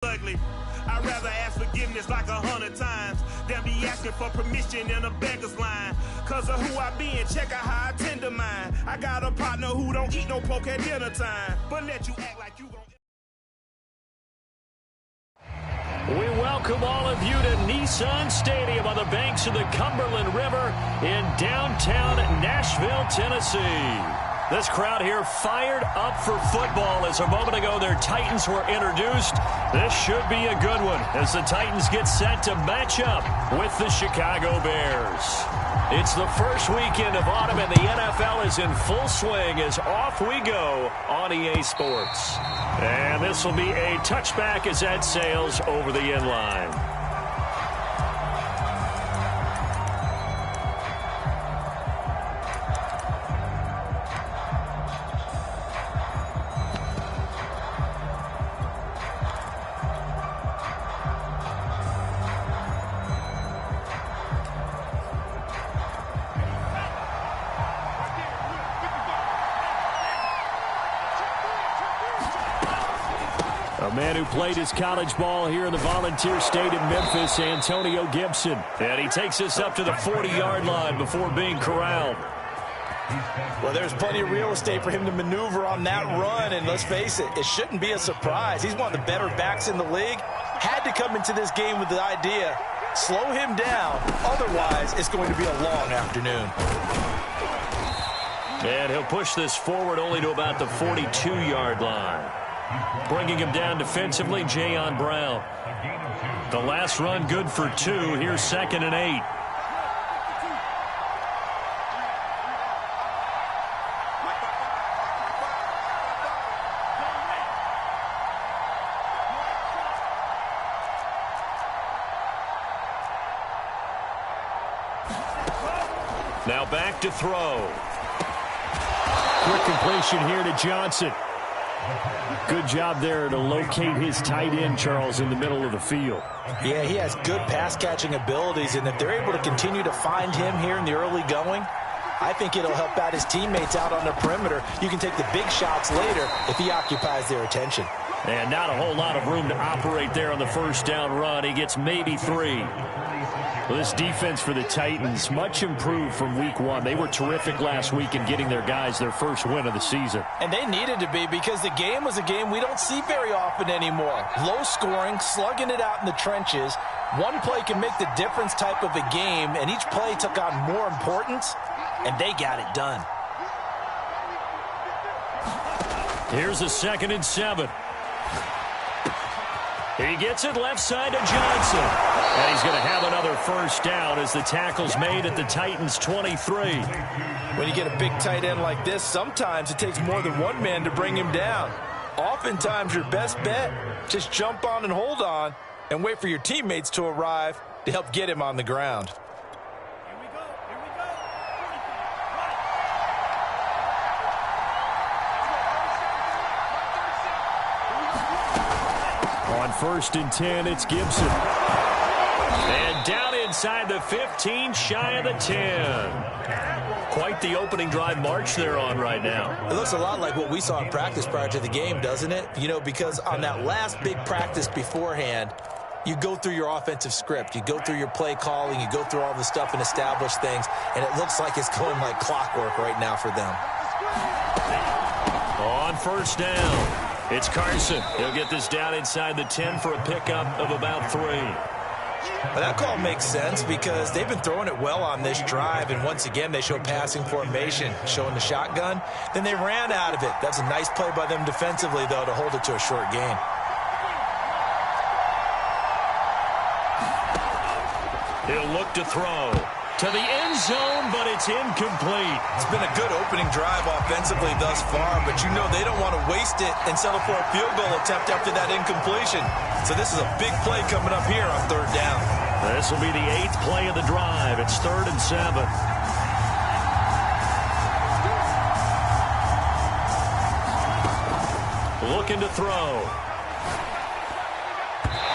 ugly. I'd rather ask forgiveness like 100 times than be asking for permission in a beggar's line. Cause of who I be and check out how I tend to mine. I got a partner who don't eat no pork at dinner time, but let you act like you gon'. We welcome all of you to Nissan Stadium on the banks of the Cumberland River in downtown Nashville, Tennessee. This crowd here fired up for football as a moment ago their Titans were introduced. This should be a good one as the Titans get set to match up with the Chicago Bears. It's the first weekend of autumn and the NFL is in full swing as off we go on EA Sports. And this will be a touchback as that sails over the end line. A man who played his college ball here in the Volunteer State in Memphis, Antonio Gibson. And he takes us up to the 40-yard line before being corralled. Well, there's plenty of real estate for him to maneuver on that run, and let's face it, it shouldn't be a surprise. He's one of the better backs in the league. Had to come into this game with the idea, slow him down, otherwise it's going to be a long afternoon. And he'll push this forward only to about the 42-yard line. Bringing him down defensively, Jayon Brown. The last run good for 2. Here's 2nd and 8. Now back to throw. Quick completion here to Johnson. Good job there to locate his tight end, Charles, in the middle of the field. Yeah, he has good pass-catching abilities, and if they're able to continue to find him here in the early going, I think it'll help out his teammates out on the perimeter. You can take the big shots later if he occupies their attention. And not a whole lot of room to operate there on the first down run. He gets maybe 3. Well, this defense for the Titans, much improved from week 1. They were terrific last week in getting their guys their first win of the season. And they needed to be because the game was a game we don't see very often anymore. Low scoring, slugging it out in the trenches. One play can make the difference type of a game, and each play took on more importance, and they got it done. Here's a 2nd and 7. He gets it left side to Johnson. And he's going to have another first down as the tackle's made at the Titans' 23. When you get a big tight end like this, sometimes it takes more than one man to bring him down. Oftentimes, your best bet, just jump on and hold on and wait for your teammates to arrive to help get him on the ground. On 1st and 10, it's Gibson. And down inside the 15, shy of the 10. Quite the opening drive march they're on right now. It looks a lot like what we saw in practice prior to the game, doesn't it? You know, because on that last big practice beforehand, you go through your offensive script. You go through your play calling. You go through all the stuff and establish things. And it looks like it's going like clockwork right now for them. On 1st down. It's Carson. He'll get this down inside the 10 for a pickup of about 3. Well, that call makes sense because they've been throwing it well on this drive, and once again they show passing formation, showing the shotgun. Then they ran out of it. That's a nice play by them defensively, though, to hold it to a short gain. He'll look to throw. To the end zone, but it's incomplete. It's been a good opening drive offensively thus far, but you know they don't want to waste it and settle for a field goal attempt after that incompletion. So this is a big play coming up here on 3rd down. This will be the 8th play of the drive. It's 3rd and 7. Looking to throw.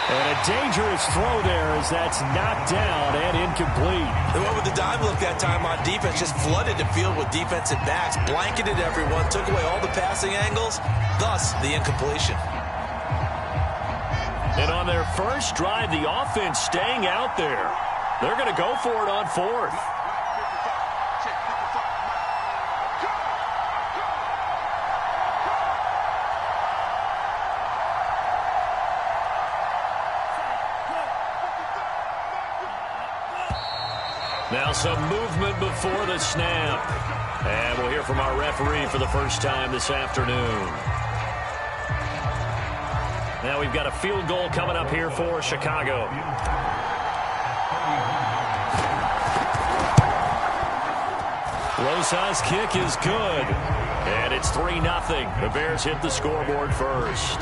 And a dangerous throw there as that's knocked down and incomplete. They went with the dime look that time on defense, just flooded the field with defensive backs, blanketed everyone, took away all the passing angles, thus the incompletion. And on their first drive, the offense staying out there. They're going to go for it on fourth. Now some movement before the snap. And we'll hear from our referee for the first time this afternoon. Now we've got a field goal coming up here for Chicago. Rosa's kick is good. And it's 3-0. The Bears hit the scoreboard first.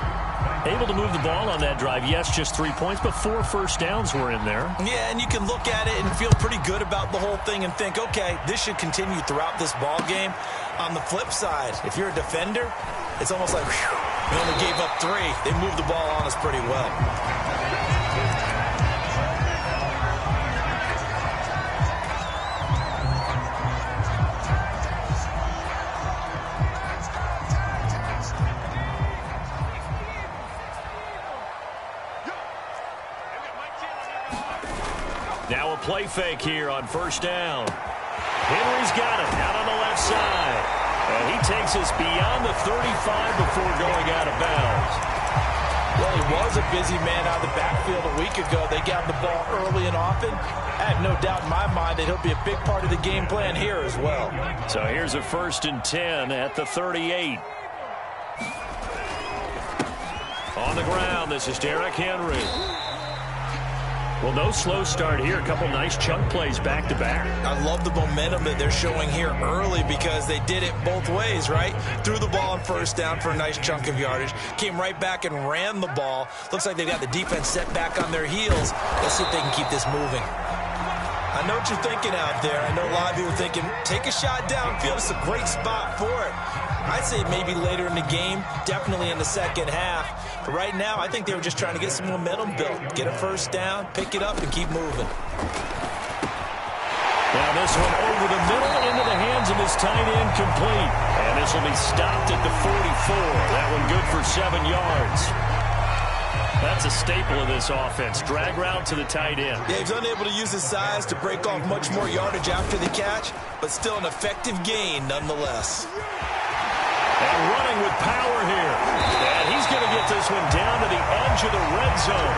Able to move the ball on that drive. Yes, just 3 points, but 4 first downs were in there. Yeah, and you can look at it and feel pretty good about the whole thing and think, okay, this should continue throughout this ball game. On the flip side, if you're a defender, it's almost like, whew, we only gave up 3. They moved the ball on us pretty well. Now a play fake here on first down. Henry's got it out on the left side. And he takes us beyond the 35 before going out of bounds. Well, he was a busy man out of the backfield a week ago. They got the ball early and often. I have no doubt in my mind that he'll be a big part of the game plan here as well. So here's a 1st and 10 at the 38. On the ground, this is Derrick Henry. Well, no slow start here. A couple nice chunk plays back-to-back. I love the momentum that they're showing here early because they did it both ways, right? Threw the ball on first down for a nice chunk of yardage. Came right back and ran the ball. Looks like they've got the defense set back on their heels. Let's see if they can keep this moving. I know what you're thinking out there. I know a lot of you are thinking, take a shot downfield. It's a great spot for it. I'd say maybe later in the game, definitely in the second half. But right now, I think they were just trying to get some momentum built. Get a first down, pick it up, and keep moving. Now this one over the middle into the hands of his tight end, complete. And this will be stopped at the 44. That one good for 7 yards. That's a staple of this offense. Drag route to the tight end. Yeah, he's unable to use his size to break off much more yardage after the catch, but still an effective gain nonetheless. And running with power here. And he's going to get this one down to the edge of the red zone.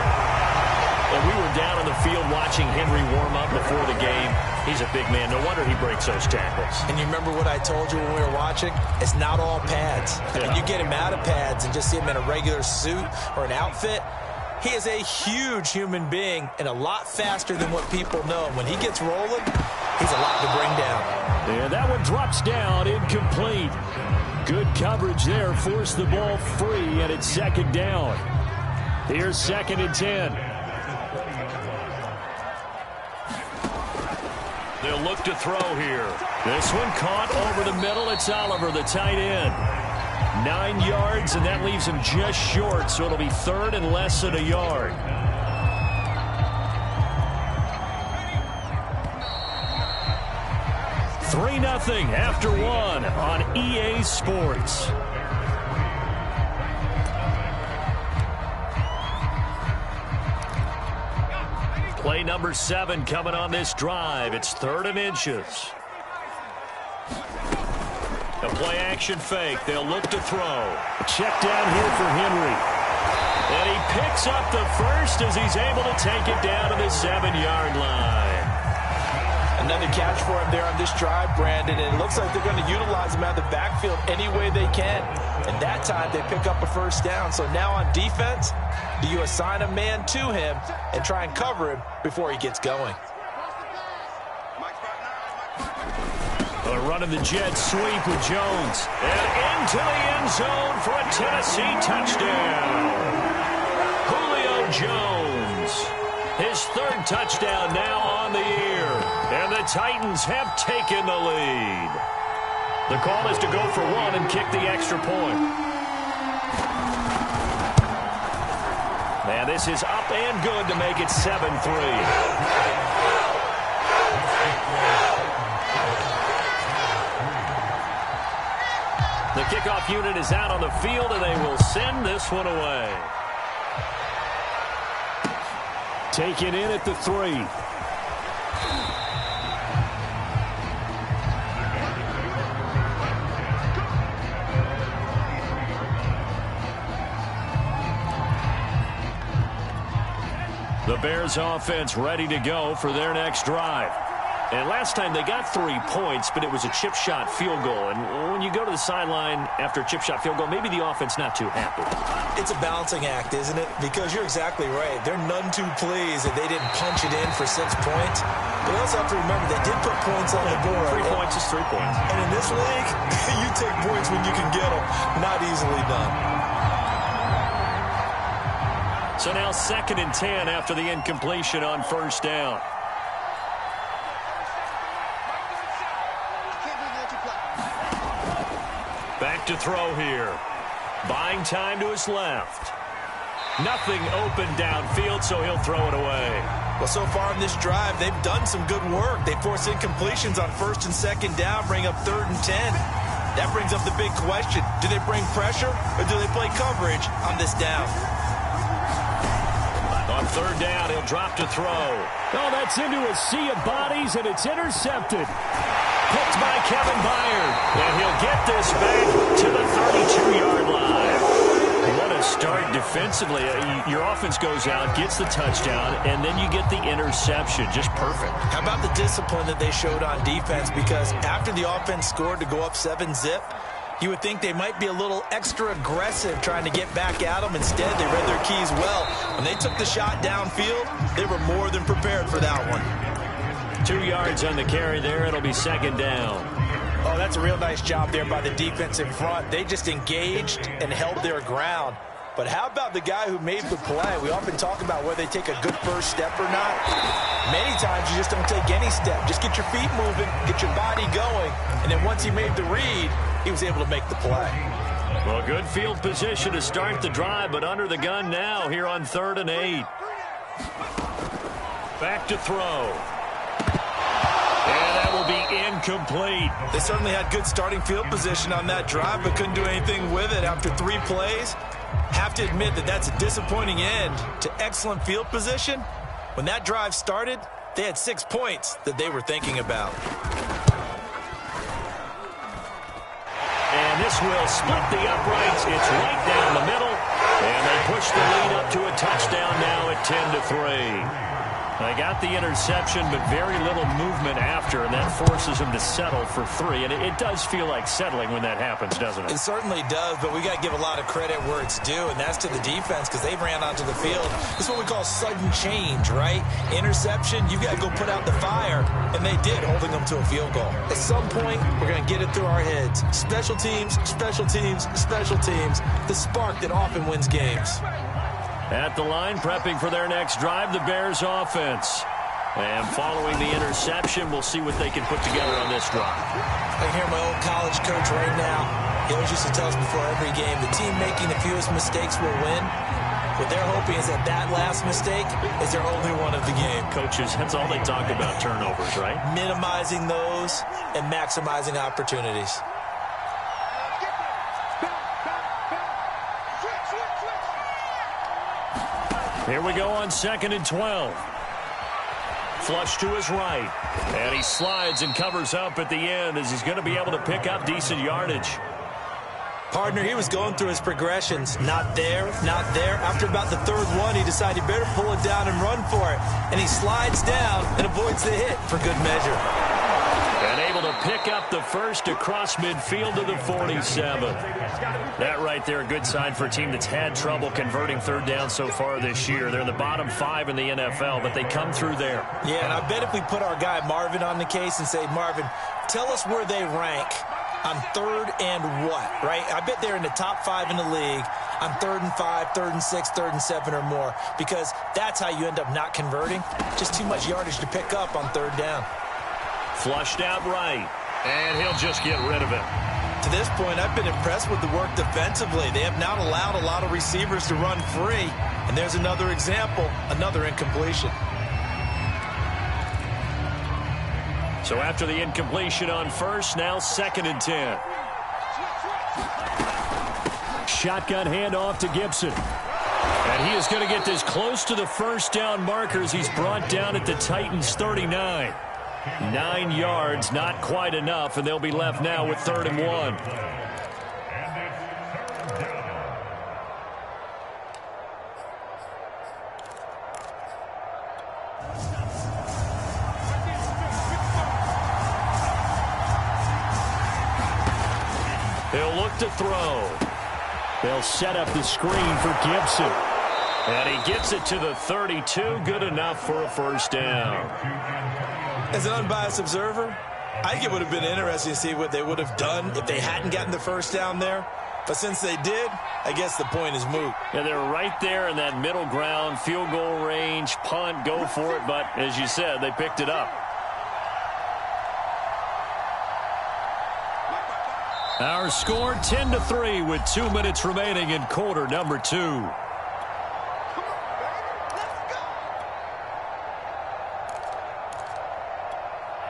And we were down on the field watching Henry warm up before the game. He's a big man. No wonder he breaks those tackles. And you remember what I told you when we were watching? It's not all pads. Yeah. When you get him out of pads and just see him in a regular suit or an outfit, he is a huge human being and a lot faster than what people know. When he gets rolling, he's a lot to bring down. And that one drops down, incomplete. Good coverage there, forced the ball free, and it's 2nd down. Here's 2nd and 10. They'll look to throw here. This one caught over the middle. It's Oliver, the tight end. 9 yards, and that leaves him just short, so it'll be 3rd and less than a yard. Three 3-0 after one on EA Sports. Play number 7 coming on this drive. It's 3rd and inches. A play action fake. They'll look to throw. Check down here for Henry. And he picks up the first as he's able to take it down to the 7-yard line. Another catch for him there on this drive, Brandon, and it looks like they're going to utilize him out of the backfield any way they can. And that time they pick up a first down. So now on defense, do you assign a man to him and try and cover him before he gets going? They're running the jet sweep with Jones. And into the end zone for a Tennessee touchdown. Julio Jones. His 3rd touchdown now on the year. And the Titans have taken the lead. The call is to go for 1 and kick the extra point. And this is up and good to make it 7-3. The kickoff unit is out on the field, and they will send this one away. Taken in at the 3. The Bears offense ready to go for their next drive. And last time they got 3 points, but it was a chip shot field goal. And when you go to the sideline after a chip shot field goal, maybe the offense not too happy. It's a balancing act, isn't it? Because you're exactly right. They're none too pleased that they didn't punch it in for 6 points. But you also have to remember they did put points on the board. 3 points is 3 points. And in this league, you take points when you can get them. Not easily done. So now 2nd and 10 after the incompletion on 1st down. Back to throw here. Buying time to his left. Nothing open downfield, so he'll throw it away. Well, so far in this drive, they've done some good work. They force incompletions on 1st and 2nd down, bring up 3rd and 10. That brings up the big question. Do they bring pressure or do they play coverage on this down? On 3rd down, he'll drop to throw. Oh, that's into a sea of bodies, and it's intercepted. Picked by Kevin Byard. And he'll get this back to the 32-yard line. What a start defensively. Your offense goes out, gets the touchdown, and then you get the interception. Just perfect. How about the discipline that they showed on defense? Because after the offense scored to go up 7-zip, you would think they might be a little extra aggressive trying to get back at them. Instead, they read their keys well. When they took the shot downfield, they were more than prepared for that one. 2 yards on the carry there. It'll be 2nd down. Oh, that's a real nice job there by the defense in front. They just engaged and held their ground. But how about the guy who made the play? We often talk about whether they take a good first step or not. Many times you just don't take any step. Just get your feet moving, get your body going, and then once he made the read, he was able to make the play. Well, good field position to start the drive, but under the gun now here on 3rd and 8. Back to throw. And that will be incomplete. They certainly had good starting field position on that drive, but couldn't do anything with it after 3 plays. Have to admit that that's a disappointing end to excellent field position. When that drive started, they had 6 points that they were thinking about. And this will split the uprights. It's right down the middle. And they push the lead up to a touchdown now at 10-3. They got the interception, but very little movement after, and that forces them to settle for 3. And it does feel like settling when that happens, doesn't it? It certainly does, but we got to give a lot of credit where it's due, and that's to the defense because they ran onto the field. This is what we call sudden change, right? Interception, you got to go put out the fire, and they did, holding them to a field goal. At some point, we're going to get it through our heads. Special teams, special teams, special teams. The spark that often wins games. At the line, prepping for their next drive, the Bears offense. And following the interception, we'll see what they can put together on this drive. I can hear my old college coach right now. He always used to tell us before every game, the team making the fewest mistakes will win. What they're hoping is that that last mistake is their only one of the game. Coaches, that's all they talk about, turnovers, right? Minimizing those and maximizing opportunities. Here we go on 2nd and 12. Flush to his right. And he slides and covers up at the end as he's going to be able to pick up decent yardage. Partner, he was going through his progressions. Not there, not there. After about the 3rd one, he decided he better pull it down and run for it. And he slides down and avoids the hit for good measure. And able to pick up the first across midfield to the 47. That right there, a good sign for a team that's had trouble converting 3rd down so far this year. They're in the bottom 5 in the NFL, but they come through there. Yeah, and I bet if we put our guy Marvin on the case and say, Marvin, tell us where they rank on 3rd and what, right? I bet they're in the top 5 in the league on 3rd and 5, 3rd and 6, 3rd and 7 or more, because that's how you end up not converting. Just too much yardage to pick up on 3rd down. Flushed out right, and he'll just get rid of it. To this point, I've been impressed with the work defensively. They have not allowed a lot of receivers to run free, and there's another example, another incompletion. So after the incompletion on 1st, now 2nd and 10. Shotgun handoff to Gibson. And he is going to get this close to the first down markers. He's brought down at the Titans' 39. 9 yards, not quite enough, and they'll be left now with 3rd and 1. He'll look to throw. They'll set up the screen for Gibson. And he gets it to the 32. Good enough for a first down. As an unbiased observer, I think it would have been interesting to see what they would have done if they hadn't gotten the first down there. But since they did, I guess the point is moot. Yeah, they're right there in that middle ground, field goal range, punt, go for it. But as you said, they picked it up. Our score 10-3 with 2 minutes remaining in quarter number 2.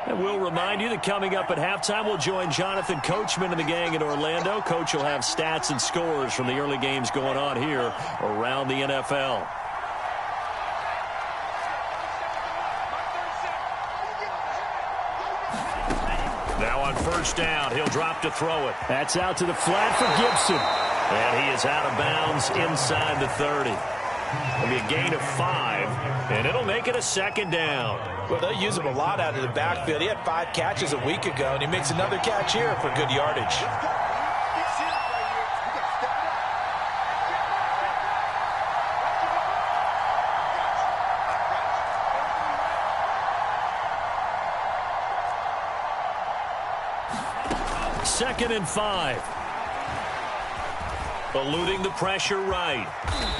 And we'll remind you that coming up at halftime, we'll join Jonathan Coachman and the gang in Orlando. Coach will have stats and scores from the early games going on here around the NFL. Now on first down, he'll drop to throw it. That's out to the flat for Gibson. And he is out of bounds inside the 30. It'll be a gain of 5, and it'll make it a 2nd down. Well, they'll use him a lot out of the backfield. He had 5 catches a week ago, and he makes another catch here for good yardage. Second and 5. Eluding the pressure right.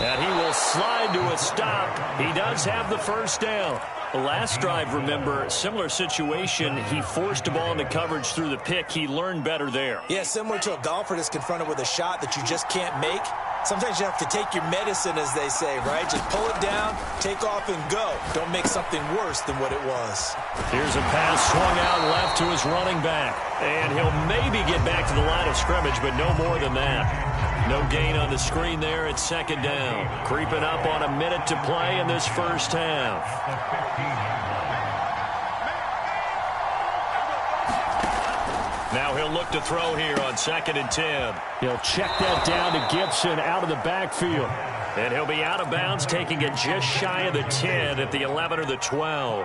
And he will slide to a stop. He does have the first down. The last drive, remember, similar situation. He forced a ball into coverage through the pick. He learned better there. Yeah, similar to a golfer that's confronted with a shot that you just can't make. Sometimes you have to take your medicine, as they say, right? Just pull it down, take off, and go. Don't make something worse than what it was. Here's a pass swung out left to his running back. And he'll maybe get back to the line of scrimmage, but no more than that. No gain on the screen there at 2nd down. Creeping up on a minute to play in this first half. Now he'll look to throw here on 2nd and 10. He'll check that down to Gibson out of the backfield. And he'll be out of bounds, taking it just shy of the 10 at the 11 or the 12.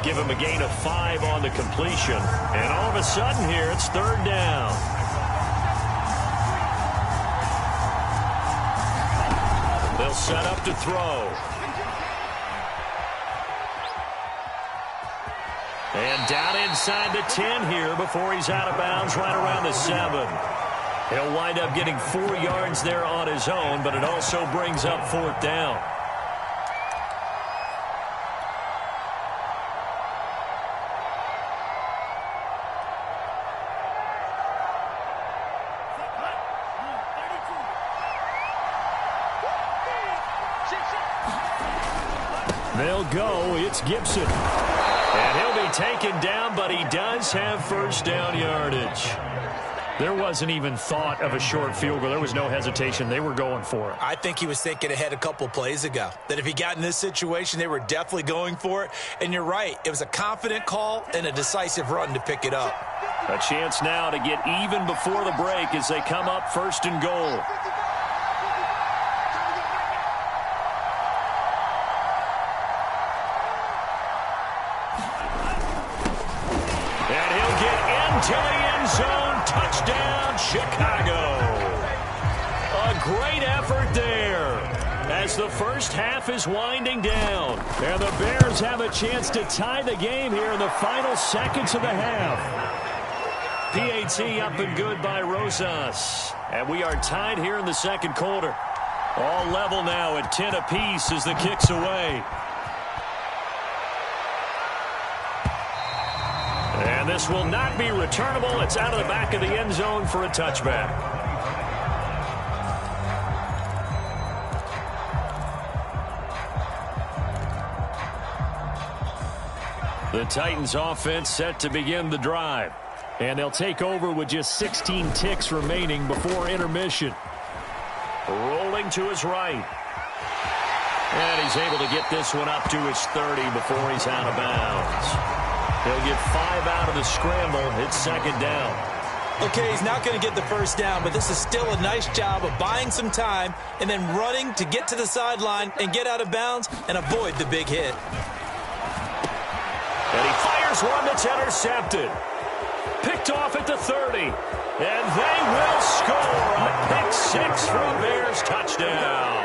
Give him a gain of 5 on the completion. And all of a sudden here, it's 3rd down. They'll set up to throw. And down inside the 10 here before he's out of bounds right around the 7. He'll wind up getting 4 yards there on his own, but it also brings up 4th down. They'll go. It's Gibson. And he'll be taken down, but he does have first down yardage. There wasn't even thought of a short field goal. There was no hesitation. They were going for it. I think he was thinking ahead a couple plays ago, that if he got in this situation, they were definitely going for it. And you're right. It was a confident call and a decisive run to pick it up. A chance now to get even before the break as they come up 1st and goal. To the end zone, touchdown, Chicago. A great effort there as the first half is winding down. And the Bears have a chance to tie the game here in the final seconds of the half. PAT up and good by Rosas. And we are tied here in the 2nd quarter. All level now at 10 apiece as the kick's away. And this will not be returnable. It's out of the back of the end zone for a touchback. The Titans offense set to begin the drive. And they'll take over with just 16 ticks remaining before intermission. Rolling to his right. And he's able to get this one up to his 30 before he's out of bounds. He'll get 5 out of the scramble. It's second down. Okay, he's not going to get the first down, but this is still a nice job of buying some time and then running to get to the sideline and get out of bounds and avoid the big hit. And he fires one that's intercepted. Picked off at the 30. And they will score a pick 6 for a Bears touchdown.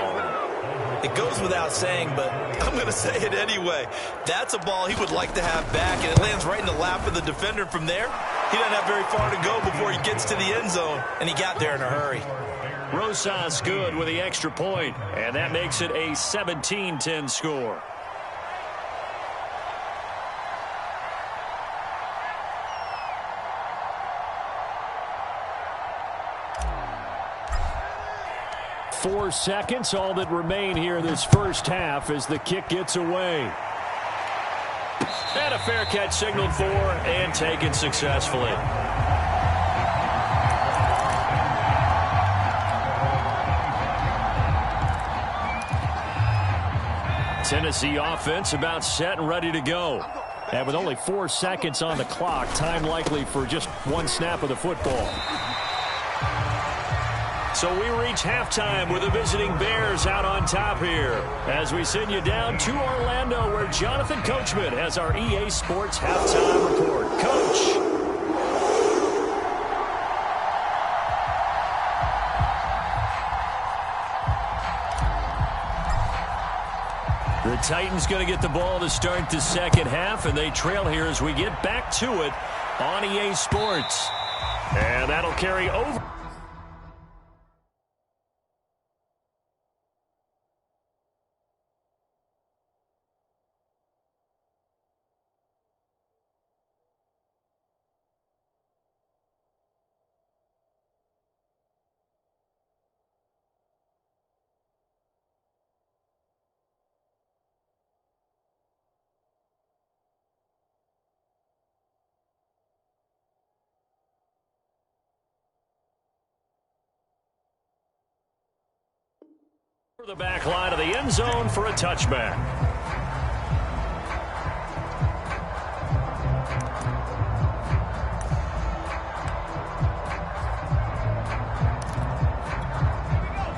It goes without saying, but I'm going to say it anyway. That's a ball he would like to have back, and it lands right in the lap of the defender from there. He doesn't have very far to go before he gets to the end zone, and he got there in a hurry. Rosas good with the extra point, and that makes it a 17-10 score. Four seconds, all that remain here this first half as the kick gets away. And a fair catch signaled for and taken successfully. Tennessee offense about set and ready to go. And with only 4 seconds on the clock, time likely for just one snap of the football. So we reach halftime with the visiting Bears out on top here as we send you down to Orlando where Jonathan Coachman has our EA Sports halftime report. Coach. The Titans going to get the ball to start the second half, and they trail here as we get back to it on EA Sports. And that'll carry over. The back line of the end zone for a touchback.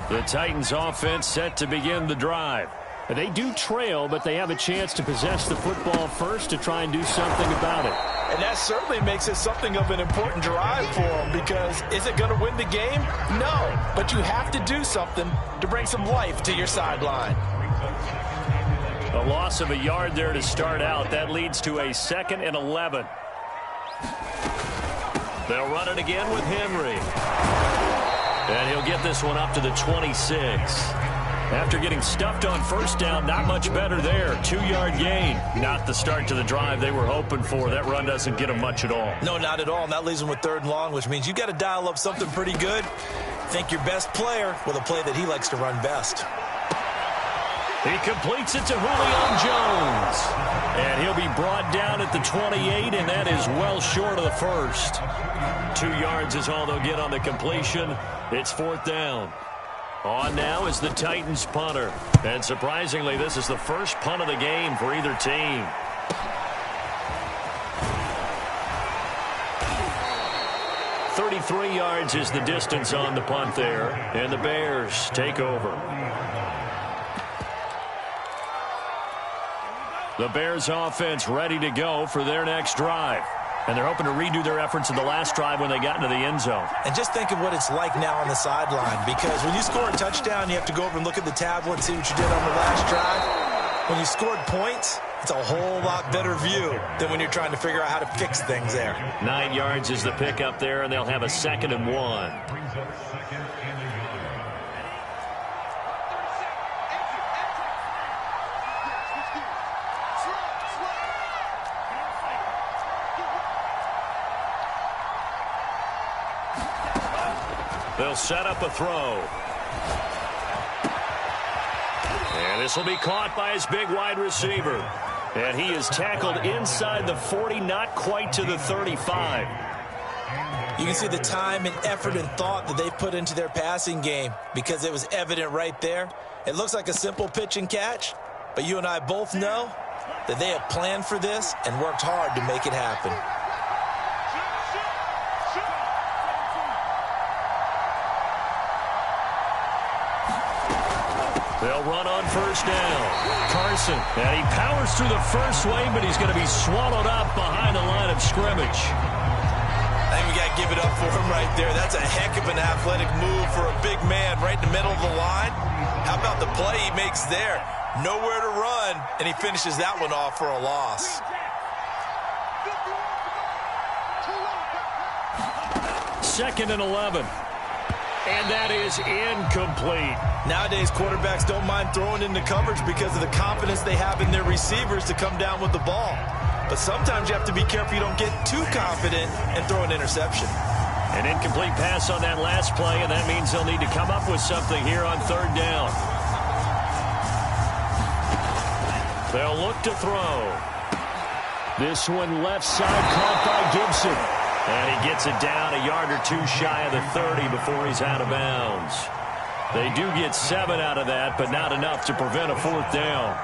The Titans offense set to begin the drive. They do trail, but they have a chance to possess the football first to try and do something about it. And that certainly makes it something of an important drive for them, because is it going to win the game? No, but you have to do something to bring some life to your sideline. A loss of a yard there to start out. That leads to a 2nd and 11. They'll run it again with Henry. And he'll get this one up to the 26. After getting stuffed on first down, not much better there. 2-yard gain. Not the start to the drive they were hoping for. That run doesn't get them much at all. No, not at all. And that leaves them with 3rd and long, which means you got to dial up something pretty good. Think your best player with a play that he likes to run best. He completes it to Julio Jones. And he'll be brought down at the 28, and that is well short of the first. 2 yards is all they'll get on the completion. It's 4th down. On now is the Titans punter. And surprisingly, this is the first punt of the game for either team. .33 yards is the distance on the punt there. And the Bears take over. The Bears offense ready to go for their next drive. And they're hoping to redo their efforts in the last drive when they got into the end zone. And just think of what it's like now on the sideline, because when you score a touchdown, you have to go over and look at the tablet and see what you did on the last drive. When you scored points, it's a whole lot better view than when you're trying to figure out how to fix things there. 9 yards is the pickup there, and they'll have a 2nd and 1. They'll set up a throw. And this will be caught by his big wide receiver. And he is tackled inside the 40, not quite to the 35. You can see the time and effort and thought that they've put into their passing game because it was evident right there. It looks like a simple pitch and catch, but you and I both know that they have planned for this and worked hard to make it happen. They'll run on first down. Carson, and he powers through the first wave, but he's going to be swallowed up behind the line of scrimmage. I think we got to give it up for him right there. That's a heck of an athletic move for a big man right in the middle of the line. How about the play he makes there? Nowhere to run, and he finishes that one off for a loss. Second and 11. And that is incomplete. Nowadays, quarterbacks don't mind throwing into coverage because of the confidence they have in their receivers to come down with the ball. But sometimes you have to be careful you don't get too confident and throw an interception. An incomplete pass on that last play, and that means they'll need to come up with something here on third down. They'll look to throw. This one left side caught by Gibson. And he gets it down a yard or two shy of the 30 before he's out of bounds. They do get 7 out of that, but not enough to prevent a fourth down.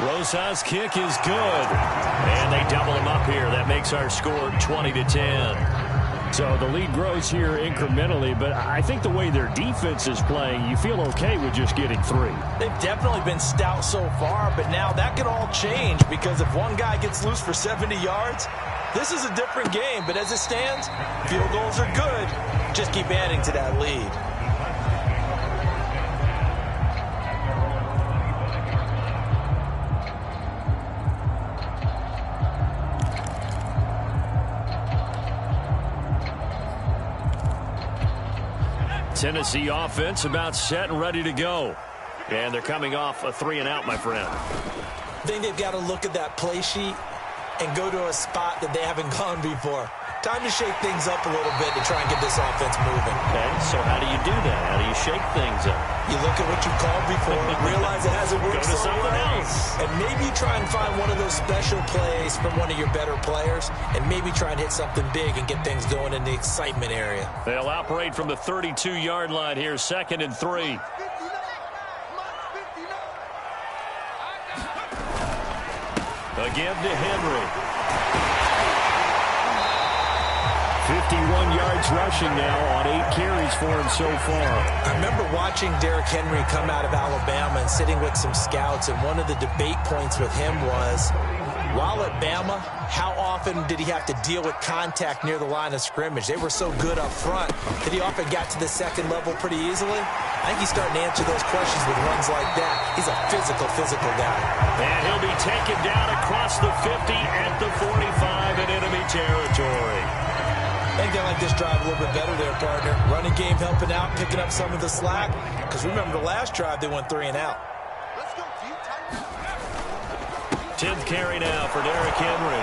Rosas' kick is good. And they double him up here. That makes our score 20-10. So the lead grows here incrementally, but I think the way their defense is playing, you feel okay with just getting 3. They've definitely been stout so far, but now that could all change because if one guy gets loose for 70 yards, this is a different game. But as it stands, field goals are good. Just keep adding to that lead. Tennessee offense about set and ready to go. And they're coming off a 3-and-out, my friend. I think they've got to look at that play sheet and go to a spot that they haven't gone before. Time to shake things up a little bit to try and get this offense moving. Okay, so how do you do that? How do you shake things up? You look at what you called before, realize it hasn't worked Go to so something well, else. and maybe try and find one of those special plays from one of your better players, and maybe try and hit something big and get things going in the excitement area. They'll operate from the 32-yard line here, 2nd and 3. Again to Henry. 51 yards rushing now on 8 carries for him so far. I remember watching Derrick Henry come out of Alabama and sitting with some scouts, and one of the debate points with him was, while at Bama, how often did he have to deal with contact near the line of scrimmage? They were so good up front that he often got to the second level pretty easily. I think he's starting to answer those questions with runs like that. He's a physical guy. And he'll be taken down across the 50 at the 45 in enemy territory. I think they like this drive a little bit better there, partner. Running game helping out, picking up some of the slack. Because remember the last drive, they went 3-and-out. 10th carry now for Derrick Henry.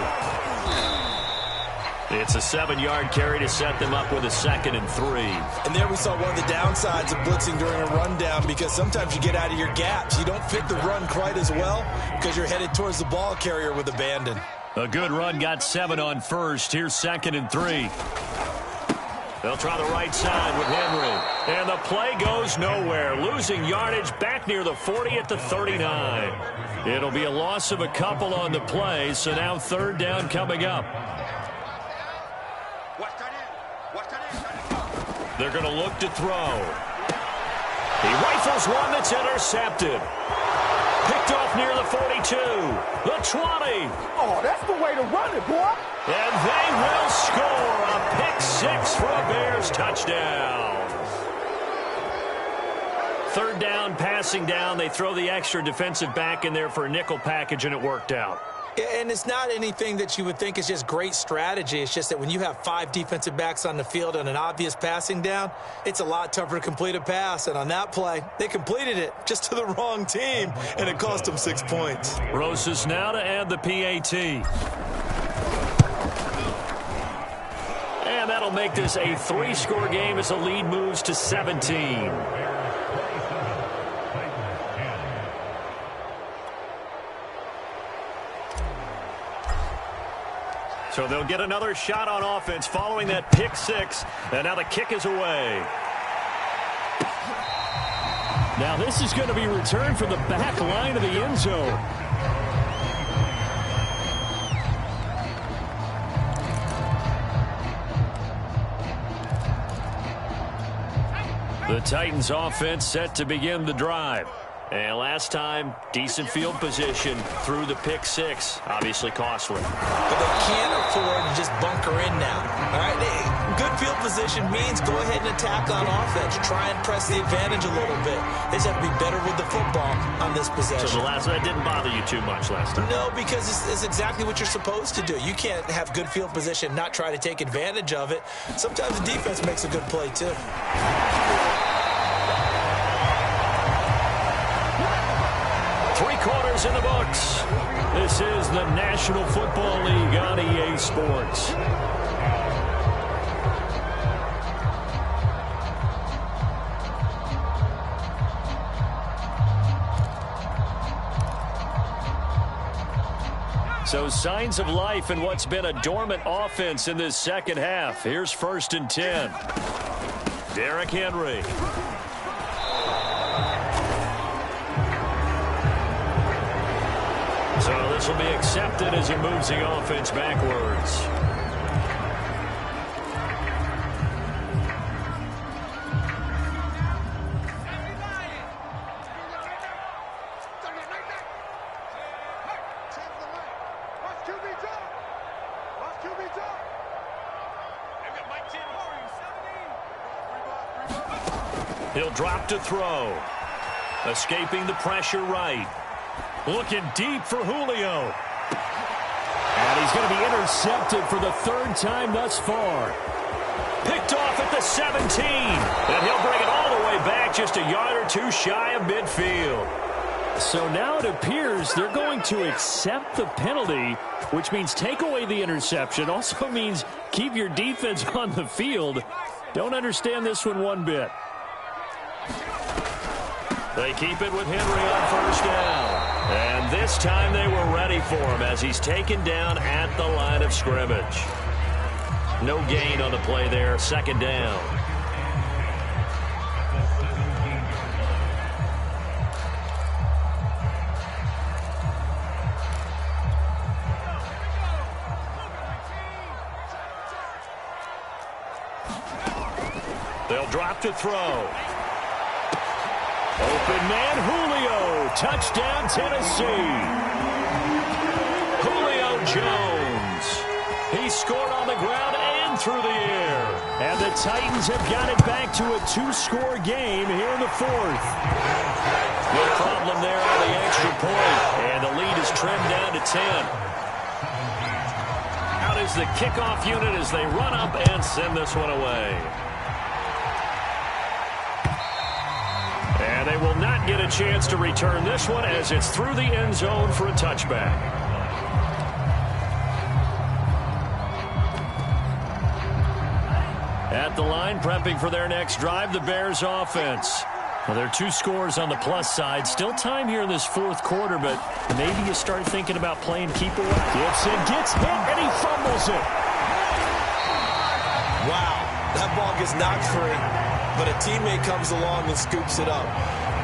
It's a 7-yard carry to set them up with a 2nd and 3. And there we saw one of the downsides of blitzing during a rundown, because sometimes you get out of your gaps. You don't fit the run quite as well because you're headed towards the ball carrier with abandon. A good run, got 7 on first. Here's 2nd and 3. They'll try the right side with Henry. And the play goes nowhere. Losing yardage back near the 40 at the 39. It'll be a loss of a couple on the play, so now 3rd down coming up. They're going to look to throw. He rifles one that's intercepted. Picked off near the 42, the 20. Oh, that's the way to run it, boy. And they will score a pick 6 for a Bears touchdown. 3rd down, passing down. They throw the extra defensive back in there for a nickel package, and it worked out. And it's not anything that you would think is just great strategy. It's just that when you have 5 defensive backs on the field on an obvious passing down, it's a lot tougher to complete a pass. And on that play, they completed it just to the wrong team, and it cost them 6 points. Rosas now to add the PAT. And that'll make this a 3-score game as the lead moves to 17. So they'll get another shot on offense following that pick six. And now the kick is away. Now this is going to be returned from the back line of the end zone. The Titans offense set to begin the drive. And last time, decent field position through the pick six. Obviously costly. But they can't afford to just bunker in now. All right, good field position means go ahead and attack on offense. Try and press the advantage a little bit. They just have to be better with the football on this possession. So that didn't bother you too much last time? No, because it's exactly what you're supposed to do. You can't have good field position, not try to take advantage of it. Sometimes the defense makes a good play, too. 3 quarters in the books. This is the National Football League on EA Sports. So signs of life in what's been a dormant offense in this second half. Here's 1st and 10. Derrick Henry. So this will be accepted as he moves the offense backwards. He'll drop to throw. Escaping the pressure right. Looking deep for Julio. And he's going to be intercepted for the 3rd time thus far. Picked off at the 17. And he'll bring it all the way back just a yard or 2 shy of midfield. So now it appears they're going to accept the penalty, which means take away the interception. Also means keep your defense on the field. Don't understand this one bit. They keep it with Henry on 1st down. And this time they were ready for him as he's taken down at the line of scrimmage. No gain on the play there. 2nd down. They'll drop to throw. Open man, Julio. Touchdown, Tennessee. Julio Jones. He scored on the ground and through the air. And the Titans have got it back to a 2-score game here in the 4th. No problem there on the extra point. And the lead is trimmed down to 10. Out is the kickoff unit as they run up and send this one away. And they will not get a chance to return this one as it's through the end zone for a touchback. At the line, prepping for their next drive, the Bears offense. Well, there are 2 scores on the plus side. Still time here in this 4th quarter, but maybe you start thinking about playing keep away. Gibson gets hit, and he fumbles it. Wow, that ball gets knocked free, but a teammate comes along and scoops it up.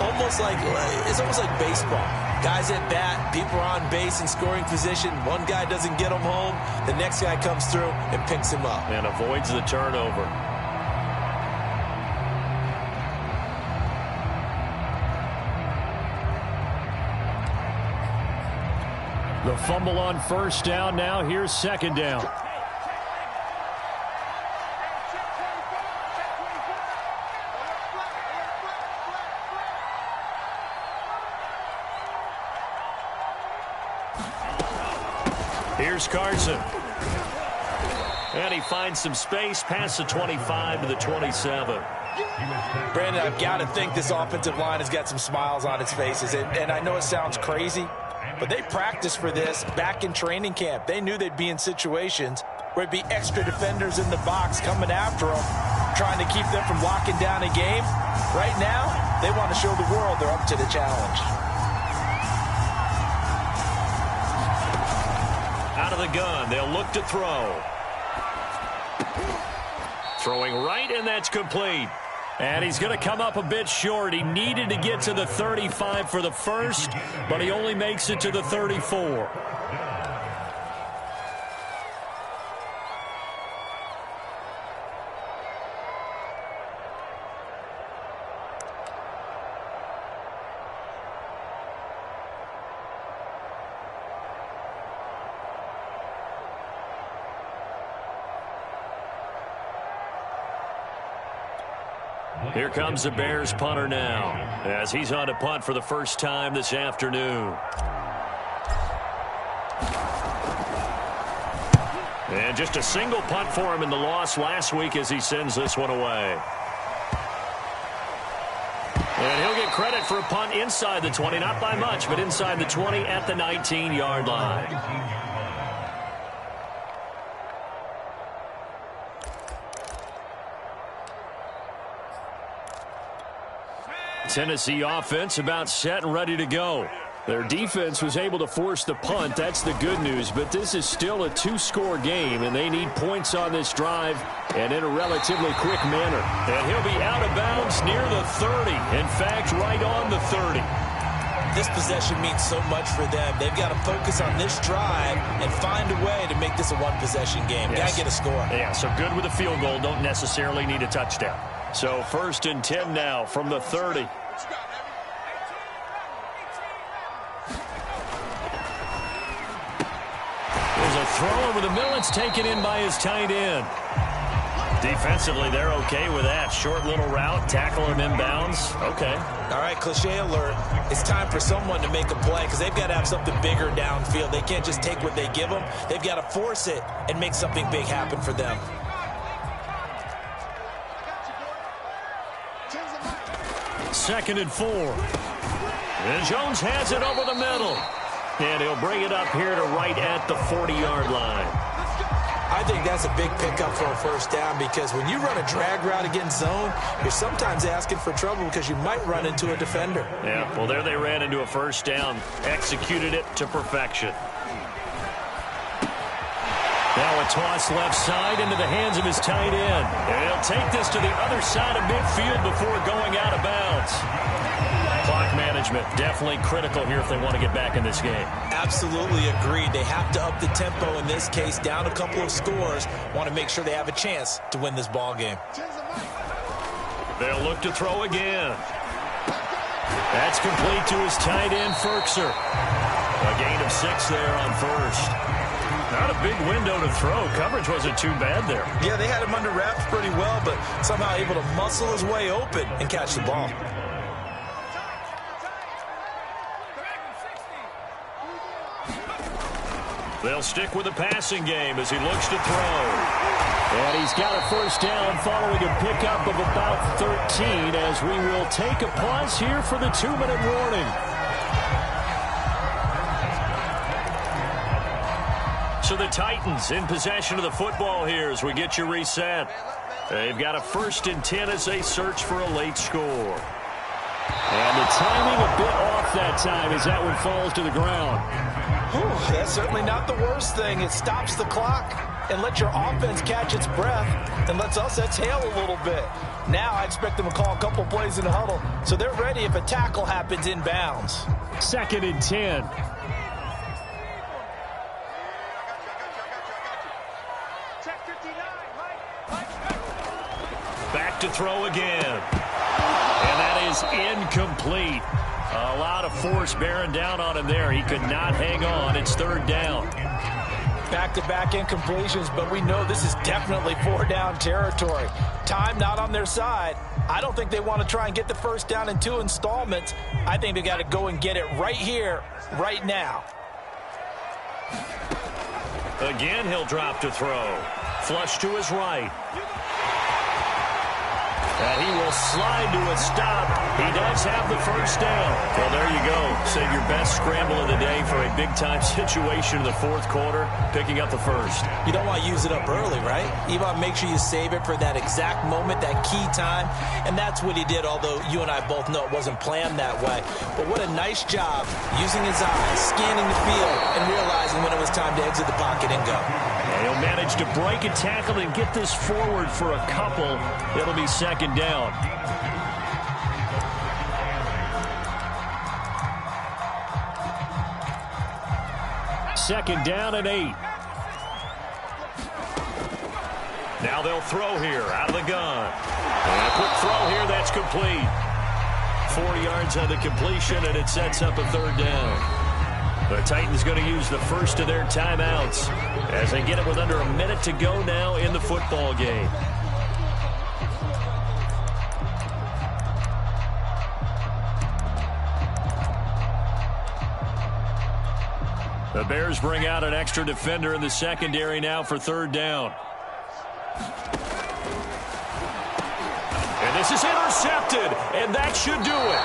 It's almost like baseball. Guys at bat, people are on base in scoring position. One guy doesn't get him home. The next guy comes through and picks him up. And avoids the turnover. The fumble on 1st down. Now here's 2nd down. Here's Carson. And he finds some space past the 25 to the 27. Brandon, I've got to think this offensive line has got some smiles on its faces. And I know it sounds crazy, but they practiced for this back in training camp. They knew they'd be in situations where it'd be extra defenders in the box coming after them, trying to keep them from locking down a game. Right now, they want to show the world they're up to the challenge. Out out of the gun. They'll look to throw. Throwing right, and that's complete. And he's going to come up a bit short. He needed to get to the 35 for the first, but he only makes it to the 34. Here comes the Bears punter now, as he's on to punt for the first time this afternoon. And just a single punt for him in the loss last week as he sends this one away. And he'll get credit for a punt inside the 20, not by much, but inside the 20 at the 19-yard line. Tennessee offense about set and ready to go. Their defense was able to force the punt. That's the good news. But this is still a two-score game, and they need points on this drive and in a relatively quick manner. And he'll be out of bounds near the 30. In fact, right on the 30. This possession means so much for them. They've got to focus on this drive and find a way to make this a one-possession game. Yes. Got to get a score. Yeah, so good with a field goal. Don't necessarily need a touchdown. So 1st and 10 now from the 30. There's a throw over the middle. It's taken in by his tight end. Defensively, they're okay with that. Short little route, tackle him inbounds. Okay. All right, cliche alert. It's time for someone to make a play because they've got to have something bigger downfield. They can't just take what they give them. They've got to force it and make something big happen for them. Second and 4. And Jones has it over the middle. And he'll bring it up here to right at the 40-yard line. I think that's a big pickup for a first down because when you run a drag route against zone, you're sometimes asking for trouble because you might run into a defender. Yeah, well, there they ran into a first down. Executed it to perfection. Now a toss left side into the hands of his tight end. And he'll take this to the other side of midfield before going out of bounds. Clock management, definitely critical here if they want to get back in this game. Absolutely agreed. They have to up the tempo in this case, down a couple of scores. Want to make sure they have a chance to win this ball game. They'll look to throw again. That's complete to his tight end, Ferkser. A gain of 6 there on first. Not a big window to throw. Coverage wasn't too bad there. Yeah, they had him under wraps pretty well, but somehow able to muscle his way open and catch the ball. They'll stick with the passing game as he looks to throw. And he's got a first down following a pickup of about 13 as we will take a pause here for the 2-minute warning. So the Titans in possession of the football here as we get you reset. They've got a 1st and 10 as they search for a late score. And the timing a bit off that time as that one falls to the ground. Whew, that's certainly not the worst thing. It stops the clock and lets your offense catch its breath and lets us exhale a little bit. Now I expect them to call a couple plays in the huddle so they're ready if a tackle happens in bounds. 2nd and 10. Back to throw again. And that is incomplete. A lot of force bearing down on him there. He could not hang on. It's 3rd down. Back-to-back incompletions, but we know this is definitely 4-down territory. Time not on their side. I don't think they want to try and get the first down in 2 installments. I think they got to go and get it right here, right now. Again, he'll drop to throw. Flush to his right. He will slide to a stop. He does have the first down. Well, there you go. Save your best scramble of the day for a big-time situation in the fourth quarter, picking up the first. You don't want to use it up early, right? You want to make sure you save it for that exact moment, that key time, and that's what he did, although you and I both know it wasn't planned that way. But what a nice job using his eyes, scanning the field, and realizing when it was time to exit the pocket and go. And he'll manage to break a tackle and get this forward for a couple. It'll be second down. Second down and 8. Now they'll throw here out of the gun. And a quick throw here, that's complete. 4 yards on the completion, and it sets up a third down. The Titans going to use the first of their timeouts as they get it with under a minute to go now in the football game. The Bears bring out an extra defender in the secondary now for third down. And this is intercepted, and that should do it.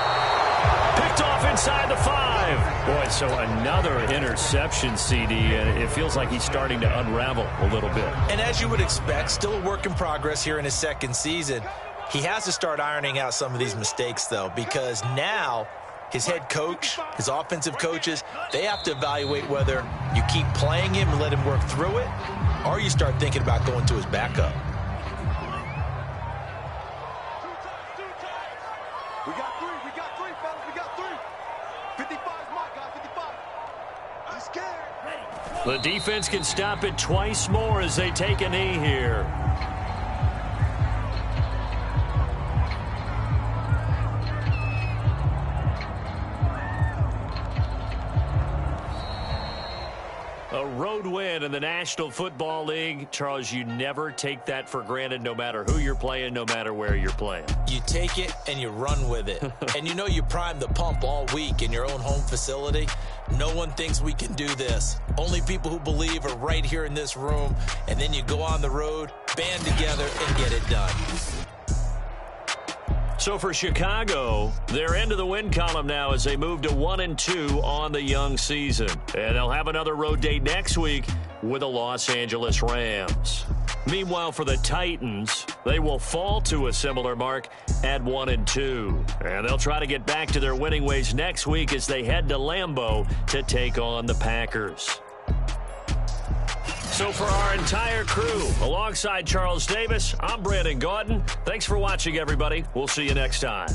Picked off inside the 5. Boy, so another interception, CD, and it feels like he's starting to unravel a little bit. And as you would expect, still a work in progress here in his second season. He has to start ironing out some of these mistakes, though, because now his head coach, his offensive coaches, they have to evaluate whether you keep playing him and let him work through it, or you start thinking about going to his backup. We got three, fellas. We got 3. 55 is my guy, 55. I'm scared. The defense can stop it twice more as they take a knee here. A road win in the National Football League. Charles, you never take that for granted, no matter who you're playing, no matter where you're playing. You take it and you run with it. And you know you primed the pump all week in your own home facility. No one thinks we can do this. Only people who believe are right here in this room. And then you go on the road, band together, and get it done. So for Chicago, they're into the win column now as they move to 1-2 on the young season. And they'll have another road date next week with the Los Angeles Rams. Meanwhile, for the Titans, they will fall to a similar mark at 1-2. And they'll try to get back to their winning ways next week as they head to Lambeau to take on the Packers. So for our entire crew, alongside Charles Davis, I'm Brandon Gaudin. Thanks for watching, everybody. We'll see you next time.